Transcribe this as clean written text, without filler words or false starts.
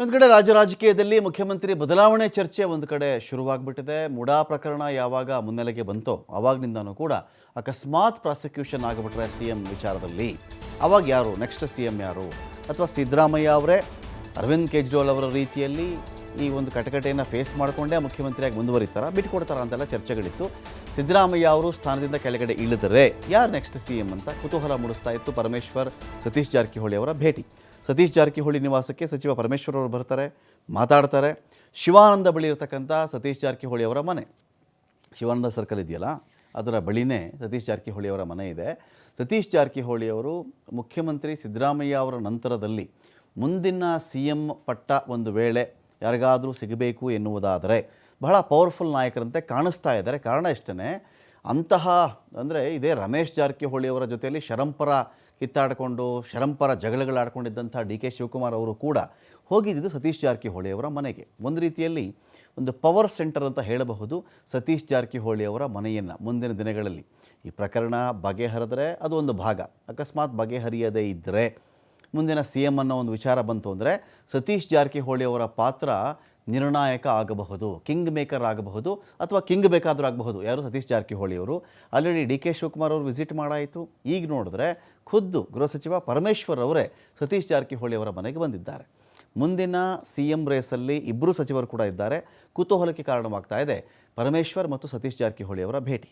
ಒಂದು ಕಡೆ ರಾಜಕೀಯದಲ್ಲಿ ಮುಖ್ಯಮಂತ್ರಿ ಬದಲಾವಣೆ ಚರ್ಚೆ ಒಂದು ಕಡೆ ಶುರುವಾಗ್ಬಿಟ್ಟಿದೆ. ಮುಡಾ ಪ್ರಕರಣ ಯಾವಾಗ ಮುನ್ನೆಲೆಗೆ ಬಂತೋ ಆವಾಗ್ನಿಂದನೂ ಕೂಡ ಅಕಸ್ಮಾತ್ ಪ್ರಾಸಿಕ್ಯೂಷನ್ ಆಗಿಬಿಟ್ರೆ ಸಿಎಂ ವಿಚಾರದಲ್ಲಿ ಆವಾಗ ಯಾರು ನೆಕ್ಸ್ಟ್ ಸಿಎಂ ಯಾರು? ಅಥವಾ ಸಿದ್ದರಾಮಯ್ಯ ಅವರೇ ಅರವಿಂದ್ ಕೇಜ್ರಿವಾಲ್ ಅವರ ರೀತಿಯಲ್ಲಿ ಈ ಒಂದು ಕಟಕಟೆಯನ್ನು ಫೇಸ್ ಮಾಡಿಕೊಂಡೇ ಮುಖ್ಯಮಂತ್ರಿಯಾಗಿ ಮುಂದುವರಿತಾರ, ಬಿಟ್ಕೊಡ್ತಾರ ಅಂತೆಲ್ಲ ಚರ್ಚೆಗಳಿತ್ತು. ಸಿದ್ದರಾಮಯ್ಯ ಅವರು ಸ್ಥಾನದಿಂದ ಕೆಳಗಡೆ ಇಳಿದರೆ ಯಾರು ನೆಕ್ಸ್ಟ್ ಸಿಎಂ ಅಂತ ಕುತೂಹಲ ಮೂಡಿಸ್ತಾ ಇತ್ತು. ಪರಮೇಶ್ವರ್ ಸತೀಶ್ ಜಾರಕಿಹೊಳಿ ಅವರ ಭೇಟಿ. ಸತೀಶ್ ಜಾರಕಿಹೊಳಿ ನಿವಾಸಕ್ಕೆ ಸಚಿವ ಪರಮೇಶ್ವರ್ ಅವರು ಬರ್ತಾರೆ, ಮಾತಾಡ್ತಾರೆ. ಶಿವಾನಂದ ಬಳಿ ಇರತಕ್ಕಂಥ ಸತೀಶ್ ಜಾರಕಿಹೊಳಿ ಅವರ ಮನೆ, ಶಿವಾನಂದ ಸರ್ಕಲ್ ಇದೆಯಲ್ಲ ಅದರ ಬಳಿನೇ ಸತೀಶ್ ಜಾರಕಿಹೊಳಿ ಅವರ ಮನೆ ಇದೆ. ಸತೀಶ್ ಜಾರಕಿಹೊಳಿ ಅವರು ಮುಖ್ಯಮಂತ್ರಿ ಸಿದ್ದರಾಮಯ್ಯ ಅವರ ನಂತರದಲ್ಲಿ ಮುಂದಿನ ಸಿಎಂ ಪಟ್ಟ ಒಂದು ವೇಳೆ ಯಾರಿಗಾದರೂ ಸಿಗಬೇಕು ಎನ್ನುವುದಾದರೆ ಬಹಳ ಪವರ್ಫುಲ್ ನಾಯಕರಂತೆ ಕಾಣಿಸ್ತಾ ಇದ್ದಾರೆ. ಕಾರಣ ಇಷ್ಟೇ, ಅಂತಹ ಅಂದರೆ ಇದೇ ರಮೇಶ್ ಜಾರಕಿಹೊಳಿ ಅವರ ಜೊತೆಯಲ್ಲಿ ಶರಂಪರ ಕಿತ್ತಾಡಿಕೊಂಡು ಶರಂಪರ ಜಗಳಗಳಾಡ್ಕೊಂಡಿದ್ದಂಥ ಡಿ ಕೆ ಶಿವಕುಮಾರ್ ಅವರು ಕೂಡ ಹೋಗಿದ್ದು ಸತೀಶ್ ಜಾರಕಿಹೊಳಿ ಅವರ ಮನೆಗೆ. ಒಂದು ರೀತಿಯಲ್ಲಿ ಒಂದು ಪವರ್ ಸೆಂಟರ್ ಅಂತ ಹೇಳಬಹುದು ಸತೀಶ್ ಜಾರಕಿಹೊಳಿ ಅವರ ಮನೆಯನ್ನು. ಮುಂದಿನ ದಿನಗಳಲ್ಲಿ ಈ ಪ್ರಕರಣ ಬಗೆಹರಿದ್ರೆ ಅದು ಒಂದು ಭಾಗ, ಅಕಸ್ಮಾತ್ ಬಗೆಹರಿಯದೇ ಇದ್ದರೆ ಮುಂದಿನ ಸಿ ಎಂ ಅನ್ನೋ ಒಂದು ವಿಚಾರ ಬಂತು ಅಂದರೆ ಸತೀಶ್ ಜಾರಕಿಹೊಳಿ ಅವರ ಪಾತ್ರ ನಿರ್ಣಾಯಕ ಆಗಬಹುದು, ಕಿಂಗ್ ಮೇಕರ್ ಆಗಬಹುದು, ಅಥವಾ ಕಿಂಗ್ ಬೇಕಾದರೂ ಆಗಬಹುದು. ಯಾರು? ಸತೀಶ್ ಜಾರಕಿಹೊಳಿ ಅವರು. ಆಲ್ರೆಡಿ ಡಿ ಕೆ ಶಿವಕುಮಾರ್ ಅವರು ವಿಸಿಟ್ ಮಾಡಾಯಿತು. ಈಗ ನೋಡಿದ್ರೆ ಖುದ್ದು ಗೃಹ ಸಚಿವ ಪರಮೇಶ್ವರ್ ಅವರೇ ಸತೀಶ್ ಜಾರಕಿಹೊಳಿ ಅವರ ಮನೆಗೆ ಬಂದಿದ್ದಾರೆ. ಮುಂದಿನ ಸಿ ಎಂ ರೇಸಲ್ಲಿ ಇಬ್ಬರು ಸಚಿವರು ಕೂಡ ಇದ್ದಾರೆ. ಕುತೂಹಲಕ್ಕೆ ಕಾರಣವಾಗ್ತಾ ಇದೆ ಪರಮೇಶ್ವರ್ ಮತ್ತು ಸತೀಶ್ ಜಾರಕಿಹೊಳಿ ಅವರ ಭೇಟಿ.